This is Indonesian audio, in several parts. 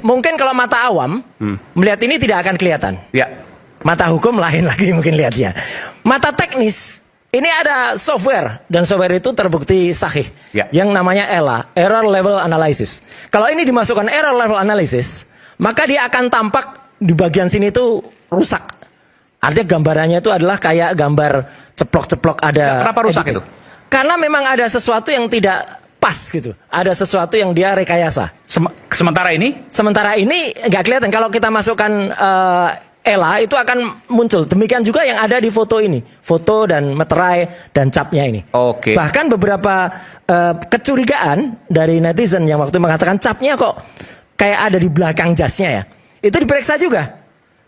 Mungkin kalau mata awam melihat ini tidak akan kelihatan. Ya. Mata hukum lain lagi mungkin lihatnya. Mata teknis ini ada software dan software itu terbukti sahih. Ya. Yang namanya ELA, Error Level Analysis. Kalau ini dimasukkan Error Level Analysis, maka dia akan tampak di bagian sini itu rusak. Artinya gambarannya itu adalah kayak gambar ceplok-ceplok ada. Ya, kenapa rusak itu? Karena memang ada sesuatu yang tidak pas gitu. Ada sesuatu yang dia rekayasa. Sementara ini? Sementara ini nggak kelihatan. Kalau kita masukkan ELA itu akan muncul. Demikian juga yang ada di foto ini. Foto dan meterai dan capnya ini. Oke. Bahkan beberapa kecurigaan dari netizen yang waktu mengatakan capnya kok kayak ada di belakang jasnya ya. Itu diperiksa juga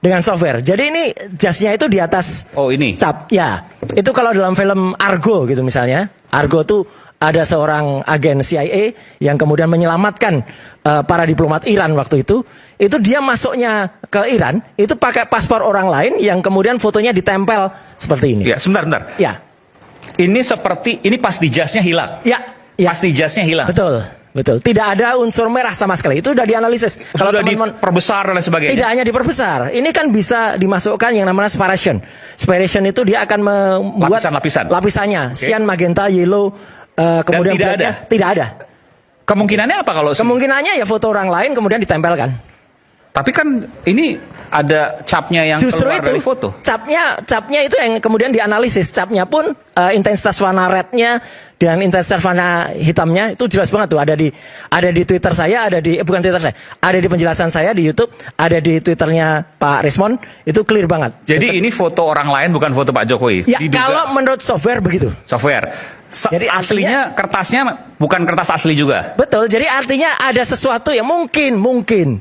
dengan software. Jadi ini jasnya itu di atas ini cap. Ya, itu kalau dalam film Argo gitu misalnya. Argo tuh ada seorang agen CIA yang kemudian menyelamatkan para diplomat Iran waktu itu. Itu dia masuknya ke Iran, itu pakai paspor orang lain yang kemudian fotonya ditempel seperti ini. Ya, sebentar. Ya. Ini seperti, ini pas di jasnya hilang. Ya. Pas di jasnya hilang. Betul. Betul, tidak ada unsur merah sama sekali. Itu sudah dianalisis. Kalau teman-teman diperbesar dan sebagainya. Tidak hanya diperbesar. Ini kan bisa dimasukkan yang namanya separation. Separation itu dia akan membuat lapisannya. Okay. Cyan, magenta, yellow, kemudian tidak ada. Kemungkinannya apa kalau? Kemungkinannya ya foto orang lain kemudian ditempelkan. Tapi kan ini ada capnya yang justru keluar itu, dari foto. Capnya itu yang kemudian dianalisis. Capnya pun intensitas warna rednya dan intensitas warna hitamnya itu jelas banget tuh. Ada di Twitter saya, bukan Twitter saya, ada di penjelasan saya di YouTube, ada di Twitternya Pak Rismon, itu clear banget. Jadi ini foto orang lain bukan foto Pak Jokowi. Ya, kalau menurut software begitu. Software. Jadi aslinya kertasnya bukan kertas asli juga. Betul. Jadi artinya ada sesuatu yang mungkin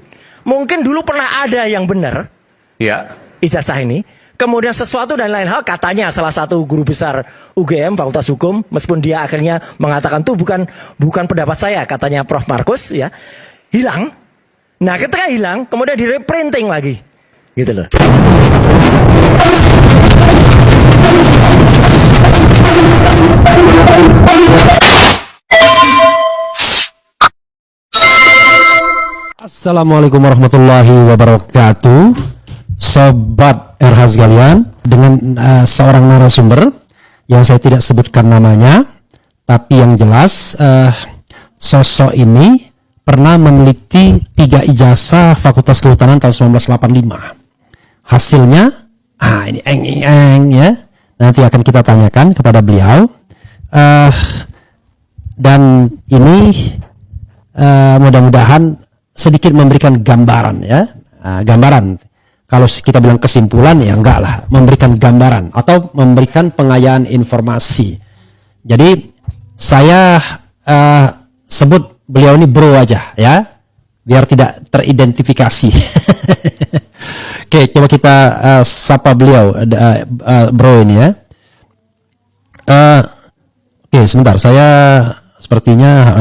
dulu pernah ada yang benar. Ya. Ijazah ini. Kemudian sesuatu dan lain hal katanya salah satu guru besar UGM Fakultas Hukum, meskipun dia akhirnya mengatakan tuh bukan pendapat saya, katanya Prof Markus ya. Hilang. Nah, ketika hilang kemudian di reprinting lagi. Gitu loh. Assalamualaikum warahmatullahi wabarakatuh. Sobat RH sekalian, dengan seorang narasumber yang saya tidak sebutkan namanya, tapi yang jelas sosok ini pernah memiliki 3 ijazah Fakultas Kehutanan tahun 1985. Hasilnya, ini ya. Nanti akan kita tanyakan kepada beliau. Dan ini mudah-mudahan sedikit memberikan gambaran ya, gambaran. Kalau kita bilang kesimpulan ya enggak lah, memberikan gambaran atau memberikan pengayaan informasi. Jadi saya sebut beliau ini bro aja ya, biar tidak teridentifikasi. Oke, coba kita sapa beliau, bro ini ya. Oke, sebentar, saya sepertinya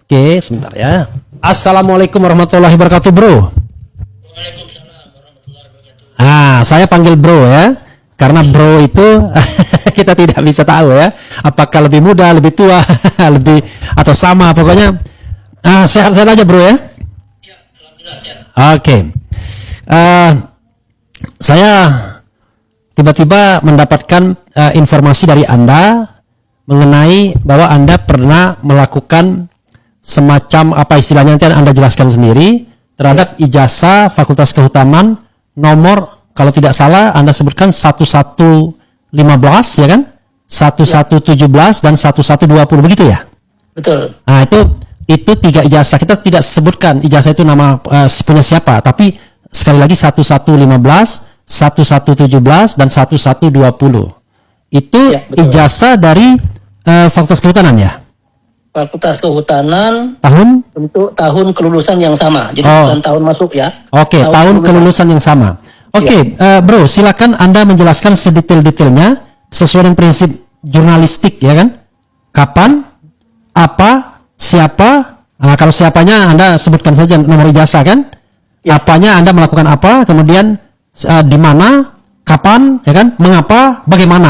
Oke, sebentar ya. Assalamualaikum warahmatullahi wabarakatuh, bro. Waalaikumsalam warahmatullahi wabarakatuh. Saya panggil bro ya, karena bro itu kita tidak bisa tahu ya, apakah lebih muda, lebih tua, lebih atau sama, pokoknya sehat-sehat aja bro ya. Ya, alhamdulillah sehat. Oke. Saya tiba-tiba mendapatkan informasi dari Anda mengenai bahwa Anda pernah melakukan semacam apa istilahnya, nanti Anda jelaskan sendiri, terhadap ijazah Fakultas Kehutanan nomor, kalau tidak salah Anda sebutkan 1115 ya kan, 1117 dan 1120 begitu ya? Betul. Nah itu 3 ijazah, kita tidak sebutkan ijazah itu nama punya siapa, tapi sekali lagi 1115, 1117 dan 1120 itu ya, ijazah dari Fakultas Kehutanan ya? Fakultas Kehutanan untuk tahun kelulusan yang sama, jadi bukan tahun masuk ya. Oke, tahun kelulusan yang sama. Oke, bro, silakan Anda menjelaskan sedetail-detailnya sesuai dengan prinsip jurnalistik ya kan? Kapan, apa, siapa? Kalau siapanya Anda sebutkan saja nomor ijazah kan? Ya. Apanya Anda melakukan apa? Kemudian di mana? Kapan? Ya kan? Mengapa? Bagaimana?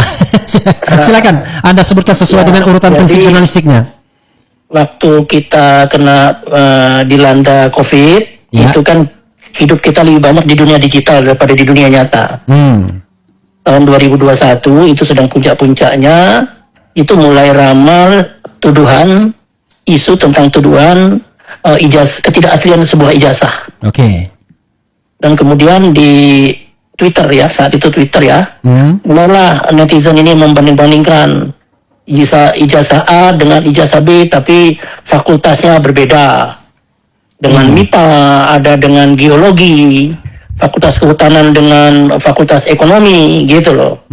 Silakan Anda sebutkan sesuai dengan urutan prinsip jurnalistiknya. waktu kita kena dilanda COVID, Ya. itu kan hidup kita lebih banyak di dunia digital daripada di dunia nyata. Tahun 2021 itu sedang puncak-puncaknya, itu mulai ramal tuduhan, isu tentang tuduhan ketidakaslian sebuah ijazah. Oke. Dan kemudian di Twitter ya, saat itu Twitter ya, mulailah netizen ini membanding-bandingkan ijazah A dengan ijazah B, tapi fakultasnya berbeda. Dengan MIPA, ada dengan geologi, fakultas kehutanan dengan fakultas ekonomi, gitu loh.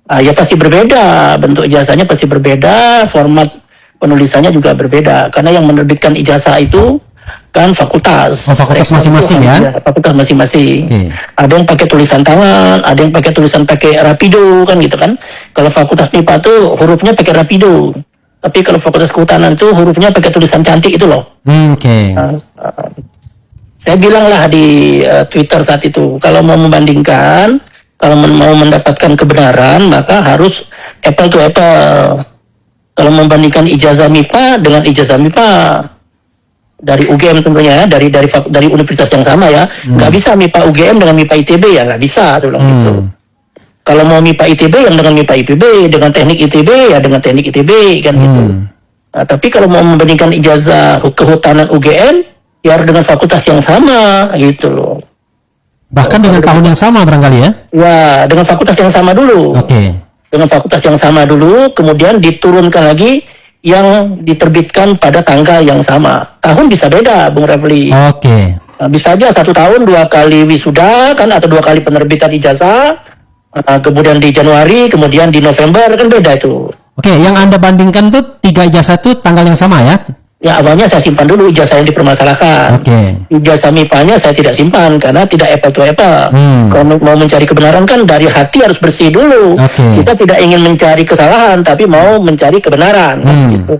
Ya pasti berbeda, bentuk ijazahnya pasti berbeda, format penulisannya juga berbeda. Karena yang menerbitkan ijazah itu kan fakultas. Oh, fakultas masing-masing ya? Fakultas masing-masing. Okay. Ada yang pakai tulisan tangan, ada yang pakai tulisan pakai rapido kan gitu kan. Kalau fakultas MIPA tuh hurufnya pakai rapido. Tapi kalau fakultas kehutanan tuh hurufnya pakai tulisan cantik itu loh. Oke. Saya bilang lah di Twitter saat itu, kalau mau membandingkan, kalau mau mendapatkan kebenaran, maka harus apple to apple. Kalau membandingkan ijazah MIPA dengan ijazah MIPA dari UGM tentunya, dari universitas yang sama ya, nggak bisa MIPA UGM dengan MIPA ITB ya, nggak bisa, saya bilang gitu. Kalau mau MIPA ITB yang dengan MIPA IPB, dengan teknik ITB ya dengan teknik ITB kan gitu. Nah, tapi kalau mau membandingkan ijazah kehutanan UGM, ya harus dengan fakultas yang sama gitu loh. Bahkan dengan tahun yang sama barangkali ya? Ya, dengan fakultas yang sama dulu. Oke. Dengan fakultas yang sama dulu, kemudian diturunkan lagi yang diterbitkan pada tanggal yang sama. Tahun bisa beda, Bung Refli. Oke. Nah, bisa aja 1 tahun 2 kali wisuda kan, atau 2 kali penerbitan ijazah. Kemudian di Januari, kemudian di November, kan beda itu. Oke, yang Anda bandingkan tuh 3 ijazah itu tanggal yang sama ya? Ya, awalnya saya simpan dulu ijazah yang dipermasalahkan. Oke. Ijazah MIPA-nya saya tidak simpan karena tidak apple to apple. Kalau mau mencari kebenaran kan dari hati harus bersih dulu. Oke. Kita tidak ingin mencari kesalahan, tapi mau mencari kebenaran. Gitu.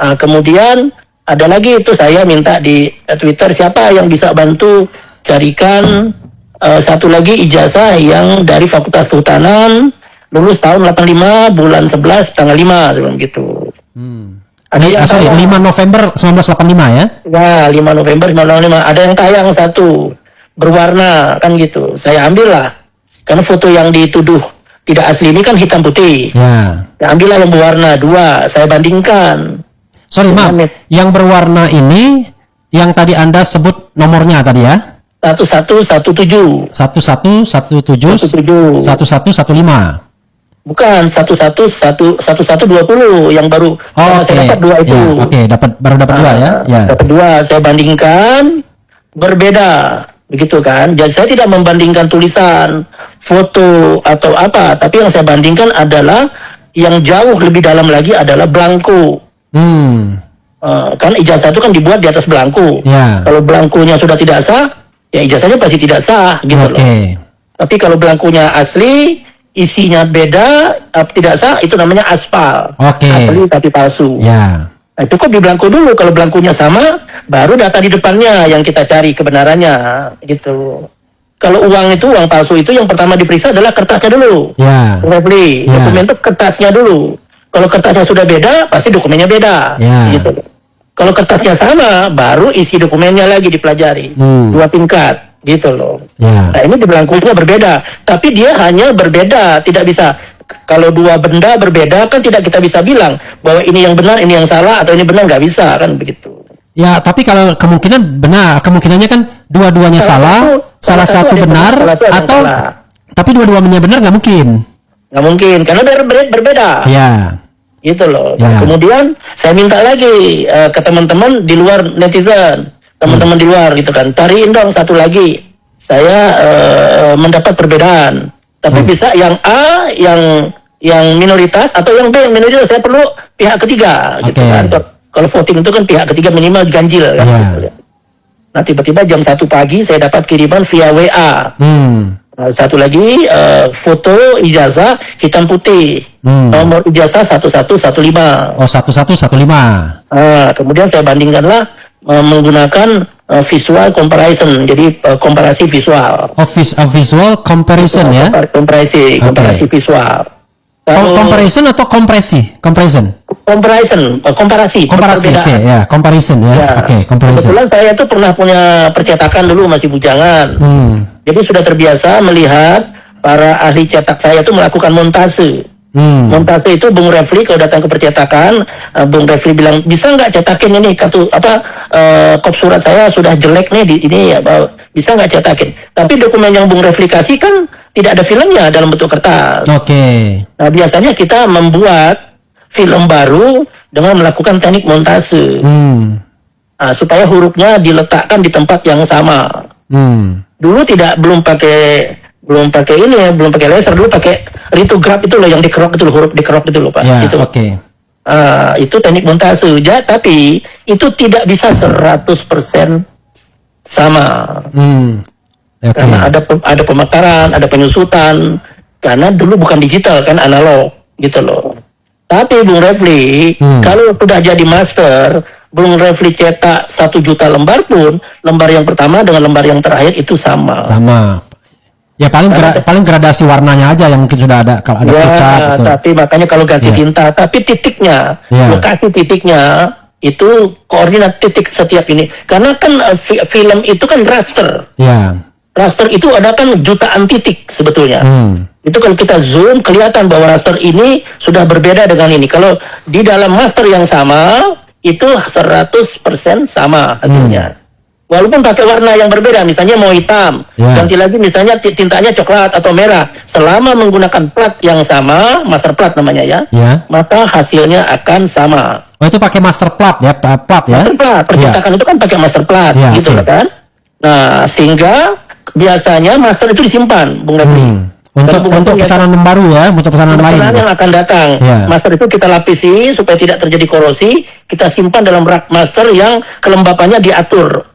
Nah, kemudian ada lagi itu saya minta di Twitter, siapa yang bisa bantu carikan satu lagi ijazah yang dari Fakultas Kehutanan, lulus tahun 85, bulan 11, tanggal 5, sebelum gitu. Ada yang 5 November 1985 ya? Ya, 5 November 1985. Ada yang tayang satu, berwarna, kan gitu. Saya ambil lah. Karena foto yang dituduh tidak asli ini kan hitam putih. Ya. Saya ambillah yang berwarna 2, saya bandingkan. Sorry, maaf. Yang berwarna ini, yang tadi Anda sebut nomornya tadi ya? 1117. 1117 1115. Bukan 1120 yang baru. Oh, saya dapat 2 itu. Ya, oke, baru dapat 2 ya. Ya. Dapat 2, saya bandingkan, berbeda, begitu kan? Jadi saya tidak membandingkan tulisan, foto atau apa, tapi yang saya bandingkan adalah yang jauh lebih dalam lagi adalah blanko. Kan ijazah itu kan dibuat di atas blanko. Ya. Kalau blankonya sudah tidak sah, ya ijazahnya pasti tidak sah, gitu loh. Tapi kalau blankonya asli, isinya beda, tidak sah, itu namanya aspal. Asli tapi palsu. Ya. Nah, cukup di blanko dulu. Kalau blankonya sama, baru data di depannya yang kita cari kebenarannya, gitu. Kalau uang palsu itu yang pertama diperiksa adalah kertasnya dulu. Ya. Beli dokumen itu kertasnya dulu. Kalau kertasnya sudah beda, pasti dokumennya beda. Ya. Gitu. Kalau kertasnya sama, baru isi dokumennya lagi dipelajari. 2 tingkat. Gitu loh. Ya. Nah, ini di blankonya berbeda, tapi dia hanya berbeda, tidak bisa. Kalau 2 benda berbeda kan tidak kita bisa bilang bahwa ini yang benar, ini yang salah, atau ini benar, nggak bisa kan begitu. Ya, tapi kalau kemungkinan benar, kemungkinannya kan dua-duanya salah satu benar, atau tapi dua-duanya benar nggak mungkin. Nggak mungkin, karena berbeda. Ya. Gitu loh. Ya. Kemudian saya minta lagi ke teman-teman di luar netizen. Teman-teman di luar gitu kan, cariin dong satu lagi. Saya mendapat perbedaan. Tapi bisa yang A, yang minoritas, atau yang B yang minoritas. Saya perlu pihak ketiga, gitu kan. Kalau voting itu kan pihak ketiga minimal ganjil kan. Gitu. Nah, tiba-tiba jam 1 pagi saya dapat kiriman via WA. Satu lagi foto ijazah hitam putih. Nomor ijazah 1115. Oh, 1115. Kemudian saya bandingkanlah menggunakan visual comparison, jadi komparasi visual. Visual comparison ya? Komparasi visual. Comparison atau kompresi? Comparison. Komparasi. Komparasi. Oke, ya, comparison ya. Ya. Oke, comparison. Kebetulan saya tuh pernah punya percetakan dulu masih bujangan. Jadi sudah terbiasa melihat para ahli cetak saya tuh melakukan montase. Montase itu Bung Refli kalau datang ke percetakan, Bung Refli bilang bisa nggak cetakin ini kartu kop surat saya sudah jelek nih di ini ya, bisa nggak cetakin. Tapi dokumen yang Bung Refli kasih kan tidak ada filmnya dalam bentuk kertas. Oke. Nah biasanya kita membuat film baru dengan melakukan teknik montase. Nah, supaya hurufnya diletakkan di tempat yang sama. Dulu belum pakai ini ya, belum pakai laser, dulu pakai lithograph itu loh yang dikerok itu loh, huruf dikerok itu loh Pak. Ya, Gitu. oke. Itu teknik montase ya, tapi itu tidak bisa 100% sama. Oke. Karena ada pemekaran, ada penyusutan. Karena dulu bukan digital kan, analog gitu loh. Tapi Bung Refli, kalau sudah jadi master, Bung Refli cetak 1 juta lembar pun, lembar yang pertama dengan lembar yang terakhir itu sama. Sama. Ya paling gradasi warnanya aja yang mungkin sudah ada, kalau ada pucat gitu. Tapi makanya kalau ganti tinta, tapi titiknya, lokasi titiknya itu koordinat titik setiap ini. Karena kan film itu kan raster. Ya. Raster itu ada kan jutaan titik sebetulnya. Itu kalau kita zoom kelihatan bahwa raster ini sudah berbeda dengan ini. Kalau di dalam master yang sama itu 100% sama hasilnya. Walaupun pakai warna yang berbeda, misalnya mau hitam, ganti lagi misalnya tintanya coklat atau merah. Selama menggunakan plat yang sama, master plat namanya ya, maka hasilnya akan sama. Oh itu pakai master plat ya, plat ya? Master plat, percetakan itu kan pakai master plat, gitu kan. Nah, sehingga biasanya master itu disimpan, Bung Refli. Untuk pesanan baru ya, untuk pesanan lain. Pesanan yang akan datang. Master itu kita lapisi supaya tidak terjadi korosi, kita simpan dalam rak master yang kelembapannya diatur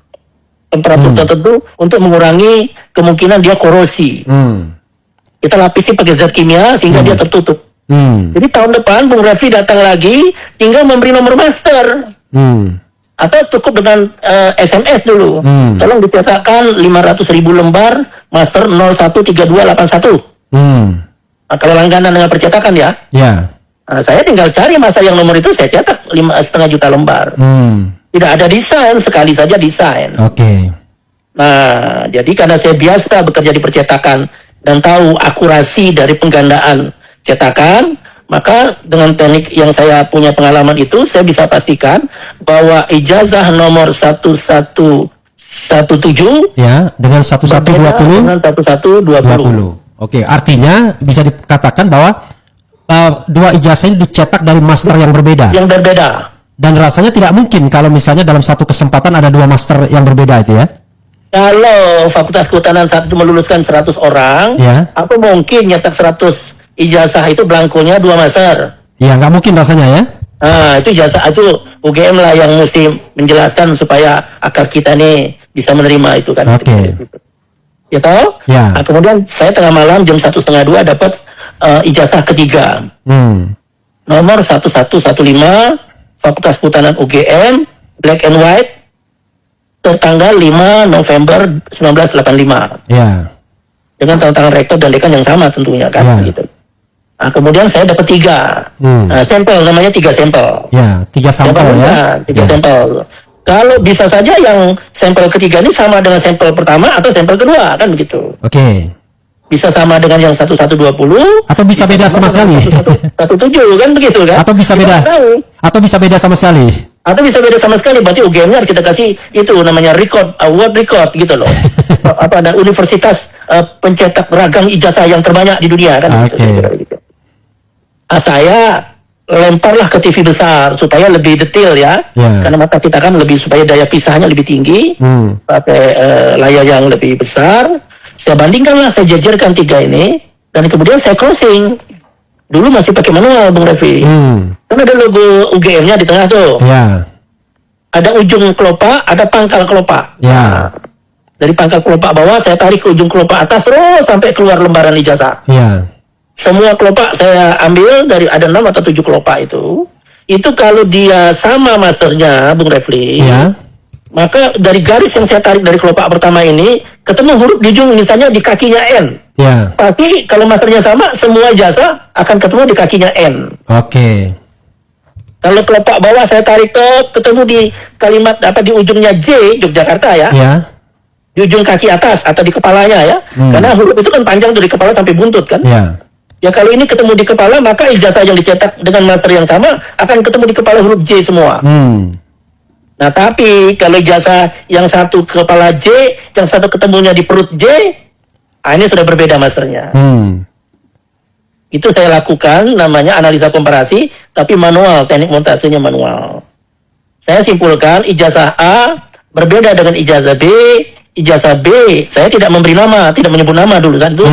temperatur tertentu untuk mengurangi kemungkinan dia korosi. Kita lapisi pakai zat kimia sehingga dia tertutup. Jadi tahun depan Bung Refli datang lagi, tinggal memberi nomor master. Atau cukup dengan SMS dulu. Tolong dicetakkan 500.000 lembar master 013281. Nah, kalau langganan dengan percetakan ya. Nah, saya tinggal cari master yang nomor itu, saya cetak 5,5 juta lembar. Tidak ada desain, sekali saja desain. Oke. Nah, jadi karena saya biasa bekerja di percetakan dan tahu akurasi dari penggandaan cetakan, maka dengan teknik yang saya punya pengalaman itu, saya bisa pastikan bahwa ijazah nomor 1117 ya dengan 1120 dengan 1120. Oke, artinya bisa dikatakan bahwa dua ijazah ini dicetak dari master yang berbeda. Yang berbeda. Dan rasanya tidak mungkin kalau misalnya dalam satu kesempatan ada dua master yang berbeda itu ya. Kalau Fakultas Kehutanan saat itu meluluskan 100 orang, apa mungkin nyetak 100 ijazah itu belangkonya 2 master? Ya, nggak mungkin rasanya ya. Nah, itu ijazah itu UGM lah yang mesti menjelaskan supaya akar kita nih bisa menerima itu kan. Oke. Ya toh? Ya. Nah, kemudian saya tengah malam jam 1:30 dapat ijazah ketiga. Nomor 1115 Fakultas Kehutanan UGM, black and white, tertanggal 5 November 1985. Ya. Dengan tangan rektor dan dekan yang sama tentunya kan, gitu. Nah, kemudian saya dapat 3 sampel, namanya 3 sampel. Ya, 3 sampel ya. 3 sampel. Kalau bisa saja yang sampel ketiga ini sama dengan sampel pertama atau sampel kedua kan begitu. Oke. Bisa sama dengan yang 1120 atau bisa beda sama sekali. 17 kan begitu kan? Atau bisa beda. Atau bisa beda sama sekali. Atau bisa beda sama sekali, berarti UGM-nya kita kasih itu namanya record, award record gitu loh. Apa ada universitas pencetak ragam ijazah yang terbanyak di dunia kan gitu. Saya lemparlah ke TV besar supaya lebih detail ya. Karena mata kita kan lebih supaya daya pisahnya lebih tinggi. Pakai layar yang lebih besar. Saya bandingkanlah, saya jajarkan 3 ini dan kemudian saya crossing. Dulu masih pakai manual, Bung Refli. Kan ada logo UGM-nya di tengah tuh. Ada ujung kelopak, ada pangkal kelopak. Dari pangkal kelopak bawah saya tarik ke ujung kelopak atas terus sampai keluar lembaran ijazah. Semua kelopak saya ambil dari ada 6 atau 7 kelopak itu. Itu kalau dia sama masternya, Bung Refli. Maka dari garis yang saya tarik dari kelopak pertama ini ketemu huruf di ujung, misalnya di kakinya N. Ya. Pasti kalau masternya sama, semua ijazah akan ketemu di kakinya N. Oke. Kalau kelopak bawah saya tarik ketemu di kalimat di ujungnya J, Yogyakarta ya. Ya. Di ujung kaki atas atau di kepalanya ya. Karena huruf itu kan panjang dari kepala sampai buntut kan. Ya. Ya kalau ini ketemu di kepala, maka ijazah yang dicetak dengan master yang sama akan ketemu di kepala huruf J semua. Nah tapi kalau ijazah yang satu kepala J, yang satu ketemunya di perut J, ini sudah berbeda masternya. Itu saya lakukan, namanya analisa komparasi, tapi manual, teknik montasenya manual. Saya simpulkan ijazah A berbeda dengan ijazah B, ijazah B, saya tidak memberi nama, tidak menyebut nama dulu saat itu.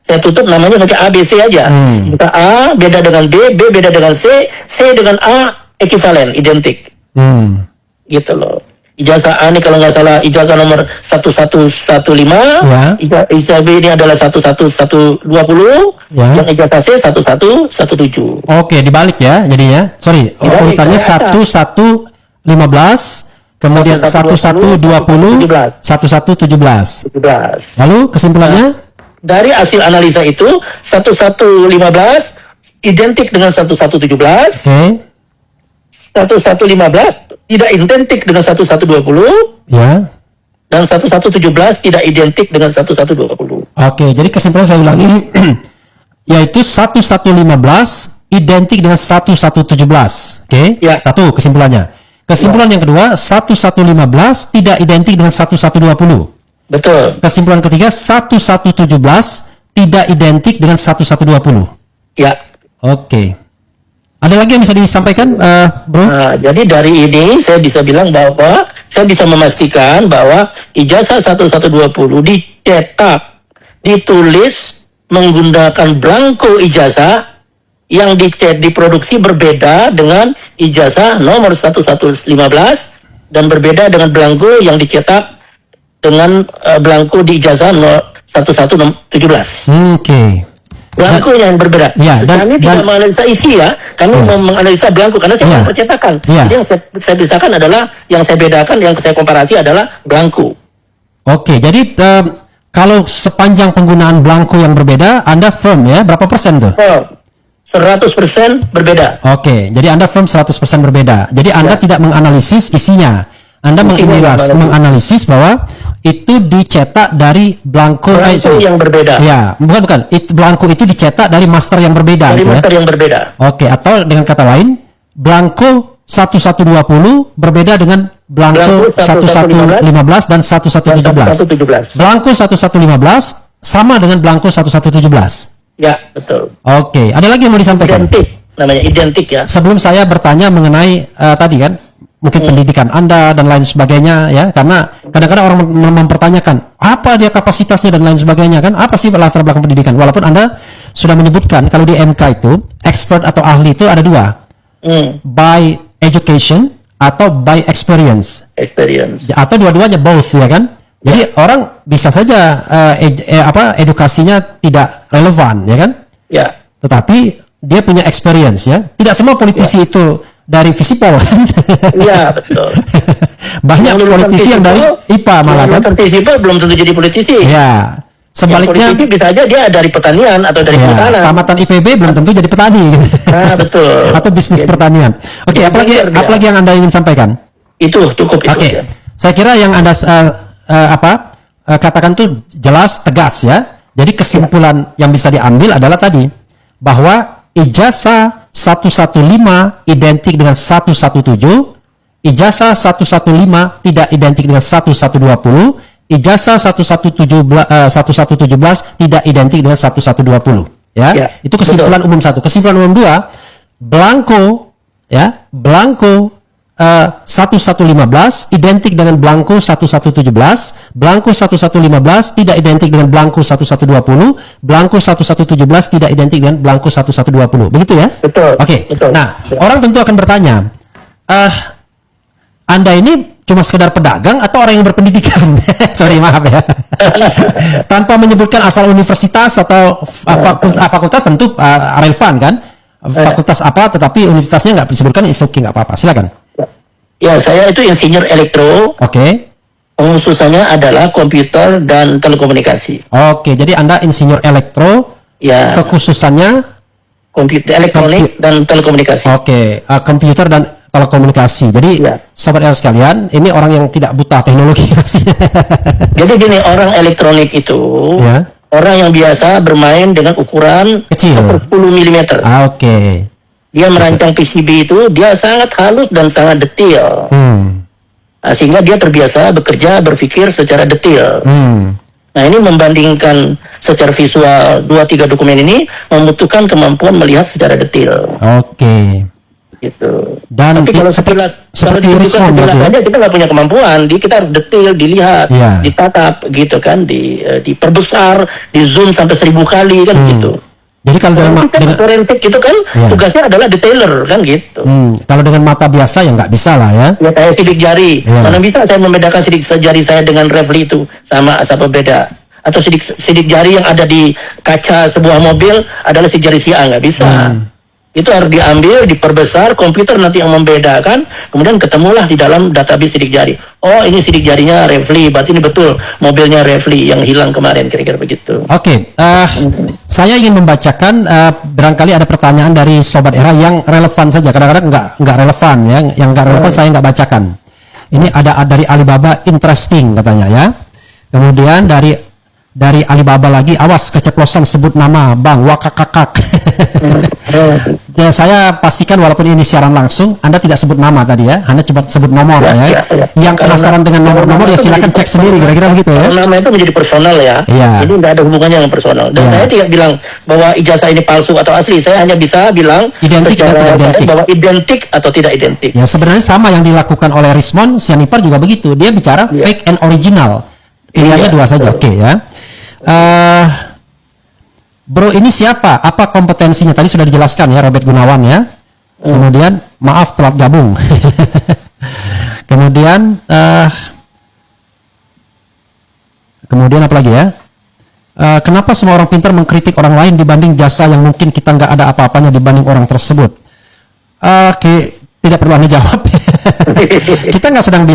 Saya tutup namanya pakai A, B, C aja. Ijazah A beda dengan B beda dengan C dengan A ekuivalen, identik. Gitu loh. Ijazah A ini kalau nggak salah ijazah nomor 1115, ijazah B ini adalah 1120, yang ijazah C 1117. Oke, dibalik ya jadinya. Sorry, urutannya 1115, kemudian 1120, 1117. Lalu kesimpulannya? Dari hasil analisa itu 1115 identik dengan 1117. Oke. 1115 tidak identik dengan 1120. Ya. Dan 1117 tidak identik dengan 1120. Oke, jadi kesimpulan saya ulangi yaitu 1115 identik dengan 1117. Oke? Ya. Satu kesimpulannya. Kesimpulan yang kedua, 1115 tidak identik dengan 1120. Betul. Kesimpulan ketiga, 1117 tidak identik dengan 1120. Ya. Oke. Ada lagi yang bisa disampaikan, Bro? Nah, jadi dari ini saya bisa bilang bahwa saya bisa memastikan bahwa ijazah 1120 dicetak, ditulis menggunakan belangko ijazah yang diproduksi berbeda dengan ijazah nomor 1115 dan berbeda dengan belangko yang dicetak dengan belangko di ijazah 1117. Oke. Belangko yang berbeda. Ya, kami tidak menganalisa isi ya, kami menganalisa belangko karena saya percetakan. Jadi yang saya pisahkan adalah, yang saya bedakan, yang saya komparasi adalah belangko. Oke, jadi kalau sepanjang penggunaan belangko yang berbeda, Anda firm ya, berapa persen tuh? 100% berbeda. Oke, jadi Anda firm 100% berbeda. Jadi Anda tidak menganalisis isinya. Anda menganalisis bahwa itu dicetak dari belangko yang berbeda. Ya, bukan. Belangko itu dicetak dari master yang berbeda. Dari master yang berbeda. Oke, atau dengan kata lain, belangko 1120 berbeda dengan belangko 1115 dan 1117. Belangko 1115 sama dengan belangko 1117. Ya, betul. Oke, ada lagi yang mau disampaikan? Identik, namanya identik ya. Sebelum saya bertanya mengenai tadi kan, mungkin pendidikan Anda dan lain sebagainya ya, karena kadang-kadang orang mempertanyakan apa dia kapasitasnya dan lain sebagainya kan, apa sih latar belakang pendidikan, walaupun Anda sudah menyebutkan kalau di MK itu expert atau ahli itu ada dua, by education atau by experience atau dua-duanya both ya kan. Jadi orang bisa saja edukasinya tidak relevan ya kan, tetapi dia punya experience ya. Tidak semua politisi itu dari Visipol. Iya, betul. Banyak politisi yang dari IPA malah kan. Visipol belum tentu jadi politisi. Ya. Sebaliknya politisi bisa aja dia dari pertanian atau dari kehutanan. Tamatan IPB belum tentu jadi petani. Betul. Atau bisnis pertanian. Oke, apalagi yang Anda ingin sampaikan? Itu cukup itu. Oke. Saya kira yang Anda katakan tuh jelas, tegas ya. Jadi kesimpulan yang bisa diambil adalah tadi bahwa ijazah 115 identik dengan 117, ijazah 115 tidak identik dengan 1120, ijazah 1117 tidak identik dengan 1120 ya. Itu kesimpulan umum satu. Kesimpulan umum dua, belangko 1115 identik dengan belangko 1117, belangko 1115 tidak identik dengan belangko 1120, belangko 1117 tidak identik dengan belangko 1120. Begitu ya? Betul. Oke. Betul. Nah, orang tentu akan bertanya, Anda ini cuma sekedar pedagang atau orang yang berpendidikan? Sorry, maaf ya. Tanpa menyebutkan asal universitas atau fakultas tentu relevan kan? Fakultas apa, tetapi universitasnya nggak disebutkan, oke, nggak apa-apa. Silakan. Ya, saya itu insinyur elektro. Oke. Pengkhususannya adalah komputer dan telekomunikasi. Oke, jadi Anda insinyur elektro, Ya, kekhususannya komputer elektronik dan telekomunikasi. oke, komputer dan telekomunikasi. Jadi Ya. sobat era sekalian, ini orang yang tidak buta teknologi pastinya. Jadi gini, orang elektronik itu Ya. orang yang biasa bermain dengan ukuran Kecil. 10 mm. Oke. Dia merancang PCB itu dia sangat halus dan sangat detail. Nah, sehingga dia terbiasa bekerja berpikir secara detail. Nah, ini membandingkan secara visual 2-3 dokumen ini membutuhkan kemampuan melihat secara detail. Oke. Gitu. Dan Tapi kalau seperti dibutuhkan Rizwan sebelah berarti ya? saja kita nggak punya kemampuan. Kita harus detail, dilihat, Iya. ditatap, gitu kan, diperbesar, di zoom sampai 1000 kali kan gitu. Jadi kalau dengan, Kan forensik itu kan Iya. tugasnya adalah detailer kan gitu. kalau dengan mata biasa ya nggak bisa lah ya. Ya kayak sidik jari. Iya. Mana bisa saya membedakan sidik jari saya dengan refli itu sama beda? Atau sidik jari yang ada di kaca sebuah mobil adalah sidik jari si A, nggak bisa. Itu harus diambil, diperbesar, komputer nanti yang membedakan, kemudian ketemulah di dalam database sidik jari. Oh, ini sidik jarinya refli, berarti ini betul mobilnya refli yang hilang kemarin, kira-kira begitu. Oke, saya ingin membacakan barangkali ada pertanyaan dari sobat era yang relevan saja. Kadang-kadang nggak relevan ya, yang nggak relevan saya nggak bacakan. Ini ada dari Alibaba interesting katanya ya. Kemudian dari Alibaba lagi, awas keceplosan sebut nama Bang Wakakakak. Ya, saya pastikan walaupun ini siaran langsung, Anda tidak sebut nama tadi ya, Anda coba sebut nomor ya. Yang penasaran dengan nomor-nomor ya silakan cek sendiri kira-kira begitu ya. Nama itu menjadi personal ya. Iya. Ini nggak ada hubungannya dengan personal. Dan Iya. saya tidak bilang bahwa ijazah ini palsu atau asli. Saya hanya bisa bilang Identik atau secara tidak identik. bahwa identik atau tidak identik. Ya sebenarnya sama yang dilakukan oleh Rismon Sianipar juga begitu. Dia bicara fake and original. Pilihannya Iya, dua saja. betul. Oke ya. Bro ini siapa? Apa kompetensinya? Tadi sudah dijelaskan ya Robert Gunawan ya. Kemudian maaf telat gabung. Kemudian apa lagi ya? Kenapa semua orang pintar mengkritik orang lain dibanding jasa yang mungkin kita nggak ada apa-apanya dibanding orang tersebut? Oke, tidak perlu Anda jawab. Kita nggak sedang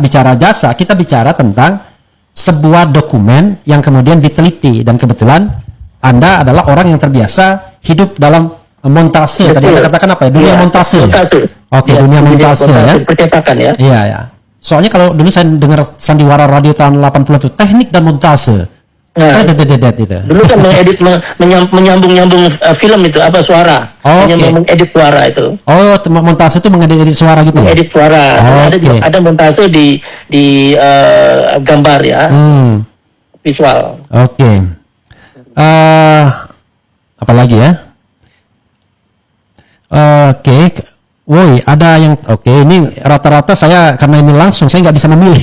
bicara jasa, kita bicara tentang sebuah dokumen yang kemudian diteliti, dan kebetulan Anda adalah orang yang terbiasa hidup dalam montase. Tadi Anda katakan apa ya? Dunia montase. Ya? Oke, dunia montase ya. Percetakan ya. Iya ya. Soalnya kalau dulu saya dengar sandiwara radio tahun 80 itu teknik dan montase. Nah, Itu. dulu kan menyambung-nyambung film itu apa suara. Oke. Mengedit suara itu. Oh, montase itu mengedit suara gitu ya? Edit suara. Oke. Ada montase di gambar ya. Visual. Oke. Apa lagi ya? Oke. Woi, ada yang ini rata-rata saya karena ini langsung saya nggak bisa memilih.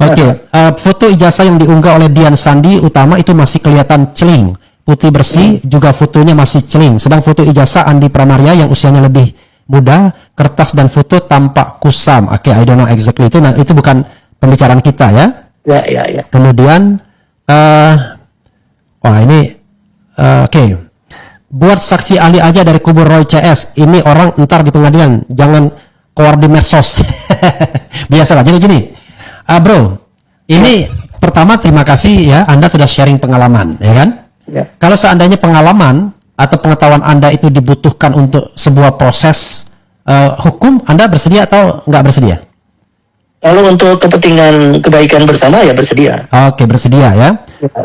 Oke, foto ijazah yang diunggah oleh Dian Sandi Utama itu masih kelihatan celing, putih bersih, juga fotonya masih celing. Sedang foto ijazah Andi Pramaria yang usianya lebih muda, kertas dan foto tampak kusam. Oke, I don't know exactly itu. Nah, itu bukan pembicaraan kita ya. Ya. Kemudian, ini, oke. Buat saksi ahli aja dari kubu Roy CS. Ini orang ntar di pengadilan, jangan keluar di medsos. Biasalah. Jadi gini, bro, ini pertama terima kasih ya, Anda sudah sharing pengalaman, ya kan? Ya. Kalau seandainya pengalaman atau pengetahuan Anda itu dibutuhkan untuk sebuah proses hukum, Anda bersedia atau nggak bersedia? Kalau untuk kepentingan kebaikan bersama ya bersedia. Oke, bersedia ya.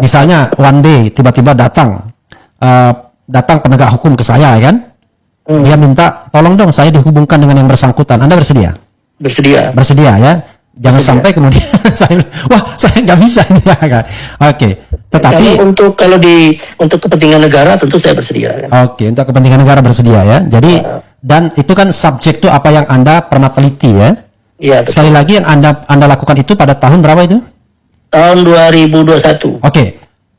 Misalnya one day tiba-tiba datang penegak hukum ke saya, ya kan? Dia minta tolong dong saya dihubungkan dengan yang bersangkutan. Anda bersedia? Bersedia. Bersedia ya. Jangan sampai kemudian saya nggak bisa ya kan. Oke. Tetapi kalau untuk kepentingan negara tentu saya bersedia. Kan? Oke, untuk kepentingan negara bersedia ya. Jadi dan itu kan subjek itu apa yang Anda pernah teliti ya. Iya. Sekali lagi yang Anda lakukan itu pada tahun berapa itu? Tahun 2021. Oke.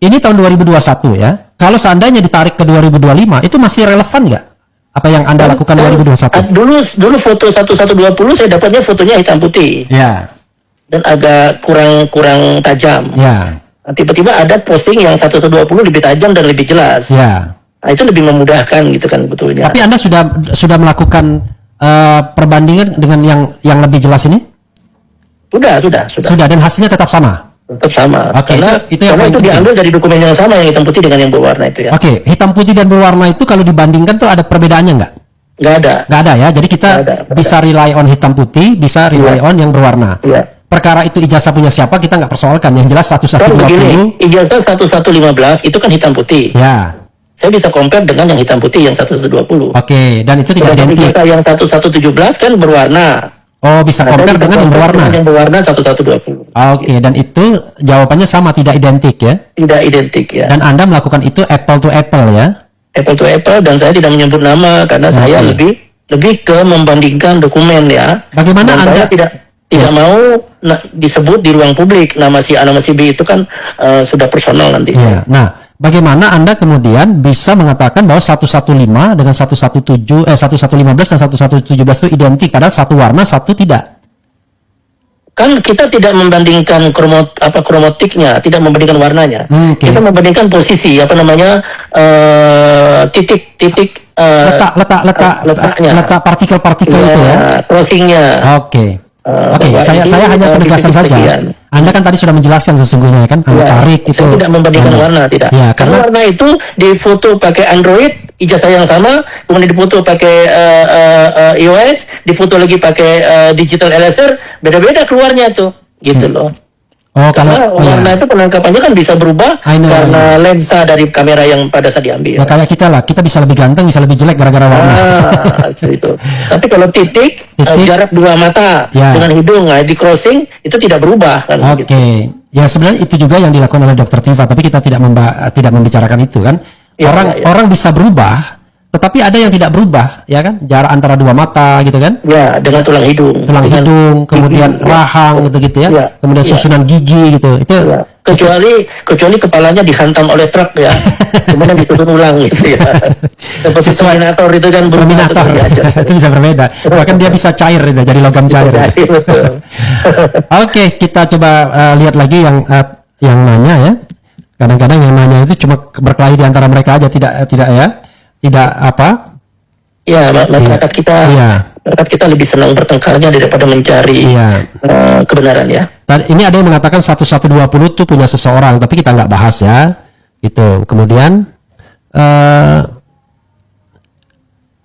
Ini tahun 2021 ya. Kalau seandainya ditarik ke 2025, itu masih relevan nggak? Apa yang Anda lakukan 2021? Dulu foto 1120 saya dapatnya fotonya hitam putih. Ya. Dan agak kurang tajam. Ya. Nah, tiba-tiba ada posting yang 1120 lebih tajam dan lebih jelas. Ya. Nah, itu lebih memudahkan gitu kan betulnya. Tapi Anda sudah melakukan perbandingan dengan yang lebih jelas ini? Sudah, dan hasilnya tetap sama. Tetap sama. Oke, Karena itu yang paling penting. diambil dari dokumen yang sama, yang hitam putih dengan yang berwarna itu ya. Oke, hitam putih dan berwarna itu kalau dibandingkan tuh ada perbedaannya nggak? Nggak ada. Nggak ada ya. Jadi kita Nggak ada. bisa rely on hitam putih, bisa rely on yang berwarna. Iya. Perkara itu ijazah punya siapa kita nggak persoalkan. Yang jelas Kan begini, 1120. ijazah 1115 itu kan hitam putih. Ya. Saya bisa compare dengan yang hitam putih yang 1120. Oke, dan itu tidak Sedangkan identik. ijazah yang 1117 kan berwarna. Oh, bisa compare dengan yang berwarna. Yang berwarna 1120. Oke, dan itu jawabannya sama, tidak identik ya. Tidak identik ya. Dan Anda melakukan itu apple to apple ya. Apple to apple, dan saya tidak menyebut nama karena saya lebih ke membandingkan dokumen ya. Bagaimana Dan Anda saya tidak mau disebut di ruang publik nama si A nama si B itu kan sudah personal nanti. Ya. Nah, bagaimana Anda kemudian bisa mengatakan bahwa 115 dengan 1115 dan 1117 itu identik padahal satu warna, satu tidak? Kan kita tidak membandingkan kromotiknya, tidak membandingkan warnanya. Oke. Kita membandingkan posisi titik letaknya. letak partikel-partikel itu ya. Crossingnya. Oke. Oke, saya hanya penegasan saja. Anda kan tadi sudah menjelaskan sesungguhnya kan, Anda tarik itu. Saya tidak membandingkan warna, tidak. Ya, karena warna itu difoto pakai Android, ijazah yang sama, kemudian difoto pakai iOS, difoto lagi pakai digital LSR, beda-beda keluarnya tuh, gitu loh. Oh, Karena warna itu penangkapannya kan bisa berubah karena lensa dari kamera yang pada saat diambil. Ya kayak kita lah, kita bisa lebih ganteng, bisa lebih jelek gara-gara warna. Itu. Tapi kalau titik jarak dua mata dengan hidung, di crossing itu tidak berubah kan. Oke. Ya sebenarnya itu juga yang dilakukan oleh Dr. Tifa, tapi kita tidak membicarakan itu kan. Orang bisa berubah, tetapi ada yang tidak berubah, ya kan? Jarak antara dua mata gitu kan? Ya, dengan tulang hidung. Kemudian rahang gitu ya. Kemudian susunan gigi gitu. Itu kecuali kepalanya dihantam oleh truk ya. Kemudian disusun ulang gitu ya. Seperti Terminator itu kan Terminator. Itu bisa berbeda. Bahkan dia bisa cair itu, jadi logam cair. Oke, kita coba lihat lagi yang nanya ya. Kadang-kadang yang nanya itu cuma berkelahi di antara mereka aja, tidak apa? Ya, masyarakat kita lebih senang bertengkarnya daripada mencari kebenaran ya. Ini ada yang mengatakan 1120 itu punya seseorang, tapi kita nggak bahas ya. Itu kemudian,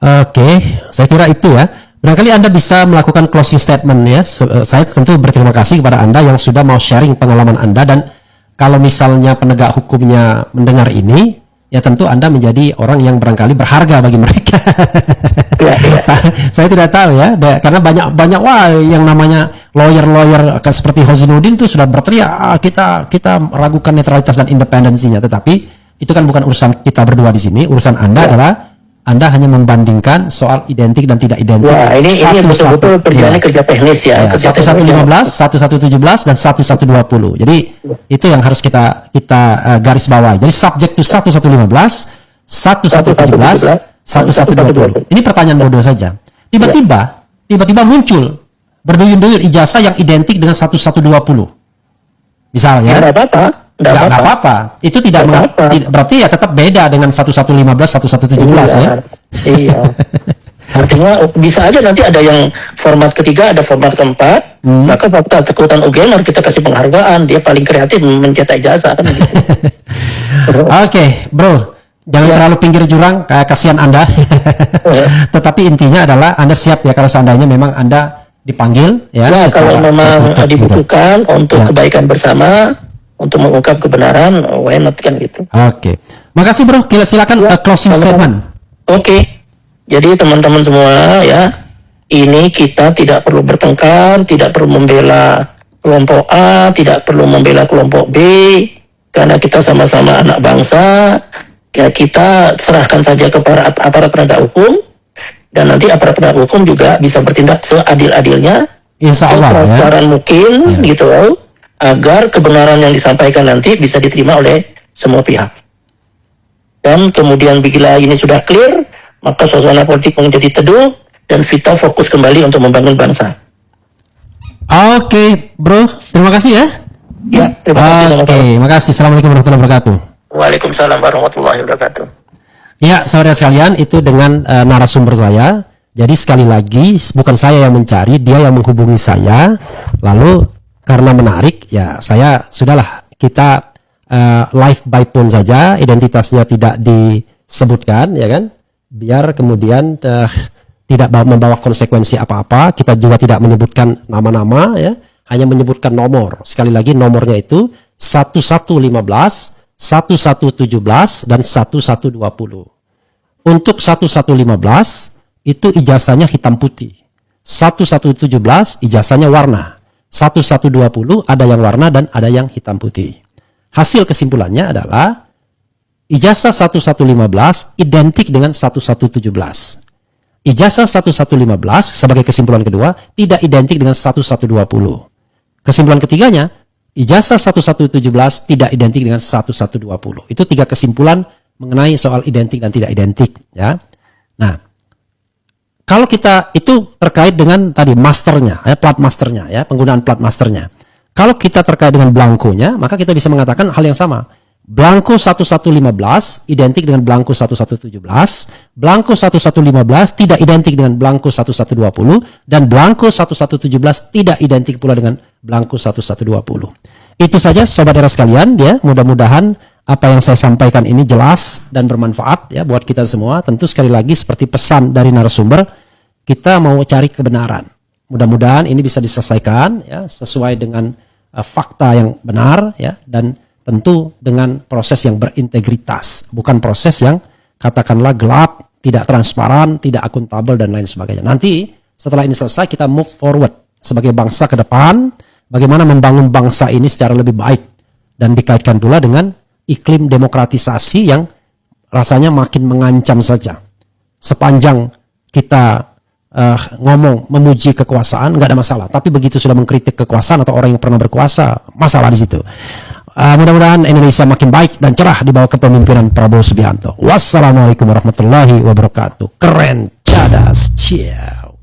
oke, saya kira itu ya. Barangkali Anda bisa melakukan closing statement ya. Saya tentu berterima kasih kepada Anda yang sudah mau sharing pengalaman Anda, dan kalau misalnya penegak hukumnya mendengar ini, ya tentu Anda menjadi orang yang barangkali berharga bagi mereka. Saya tidak tahu ya, karena banyak yang namanya lawyer seperti Hozinuddin itu sudah berteriak kita ragukan netralitas dan independensinya, tetapi itu kan bukan urusan kita berdua di sini. Urusan Anda adalah Anda hanya membandingkan soal identik dan tidak identik. Wah, ini betul-betul kerjanya kerja teknis ya. 1115, 1117 dan 1120. Jadi itu yang harus kita garis bawahi. Jadi subject to 1115, 1117, 1120. Ini pertanyaan bodoh saja. Tiba-tiba muncul berduyun-duyun ijazah yang identik dengan 1120. Misalnya. Nggak apa-apa. Itu berarti ya tetap beda dengan 1115, 1117 ya. Iya. Artinya bisa aja nanti ada yang format ketiga, ada format keempat, maka Fakultas Kedokteran UGM harus kita kasih penghargaan, dia paling kreatif mencetak ijazah kan. Oke, bro. Jangan terlalu pinggir jurang, kayak kasihan Anda. Tetapi intinya adalah Anda siap ya kalau seandainya memang Anda dipanggil ya. Kalau memang dibutuhkan untuk kebaikan bersama, untuk mengungkap kebenaran, why not kan gitu. Oke. Makasih bro, silakan closing statement. Oke. Jadi teman-teman semua ya, ini kita tidak perlu bertengkar, tidak perlu membela kelompok A, tidak perlu membela kelompok B, karena kita sama-sama anak bangsa. Ya, kita serahkan saja kepada aparat penegak hukum, dan nanti aparat penegak hukum juga bisa bertindak seadil-adilnya, insya Allah ya, mungkin gitu, agar kebenaran yang disampaikan nanti bisa diterima oleh semua pihak. Dan kemudian bila ini sudah clear, maka suasana politik menjadi teduh dan kita fokus kembali untuk membangun bangsa. Oke, bro, terima kasih ya. Ya, terima kasih. Oke, makasih. Assalamualaikum warahmatullahi wabarakatuh. Waalaikumsalam warahmatullahi wabarakatuh. Ya, saudara sekalian, itu dengan narasumber saya. Jadi sekali lagi, bukan saya yang mencari, dia yang menghubungi saya. Lalu karena menarik, ya saya sudahlah, kita live by phone saja, identitasnya tidak disebutkan, ya kan, biar kemudian tidak membawa konsekuensi apa-apa. Kita juga tidak menyebutkan nama-nama, ya, hanya menyebutkan nomor. Sekali lagi nomornya itu 1115, 1117 dan 1120. Untuk 1115 itu ijazahnya hitam putih. 1117 ijazahnya warna. 1120 ada yang warna dan ada yang hitam putih. Hasil kesimpulannya adalah ijazah 1115 identik dengan 1117. Ijazah 1115 sebagai kesimpulan kedua tidak identik dengan 1120. Kesimpulan ketiganya, ijazah 1117 tidak identik dengan 1120. Itu 3 kesimpulan mengenai soal identik dan tidak identik, ya. Nah, kalau kita itu terkait dengan tadi masternya, ya, plat masternya, ya, penggunaan plat masternya. Kalau kita terkait dengan blankonya, maka kita bisa mengatakan hal yang sama. Blanko 1115 identik dengan blanko 1117, blanko 1115 tidak identik dengan blanko 1120, dan blanko 1117 tidak identik pula dengan blanko 1120. Itu saja sobat era sekalian, ya. Mudah-mudahan apa yang saya sampaikan ini jelas dan bermanfaat, ya, buat kita semua. Tentu sekali lagi seperti pesan dari narasumber, kita mau cari kebenaran. Mudah-mudahan ini bisa diselesaikan, ya, sesuai dengan fakta yang benar, ya, dan tentu dengan proses yang berintegritas, bukan proses yang katakanlah gelap, tidak transparan, tidak akuntabel dan lain sebagainya. Nanti setelah ini selesai kita move forward sebagai bangsa ke depan, bagaimana membangun bangsa ini secara lebih baik, dan dikaitkan pula dengan iklim demokratisasi yang rasanya makin mengancam saja. Sepanjang kita ngomong memuji kekuasaan nggak ada masalah, tapi begitu sudah mengkritik kekuasaan atau orang yang pernah berkuasa, masalah di situ. Mudah-mudahan Indonesia makin baik dan cerah di bawah kepemimpinan Prabowo Subianto. Wassalamualaikum warahmatullahi wabarakatuh. Keren, cadas, ciao.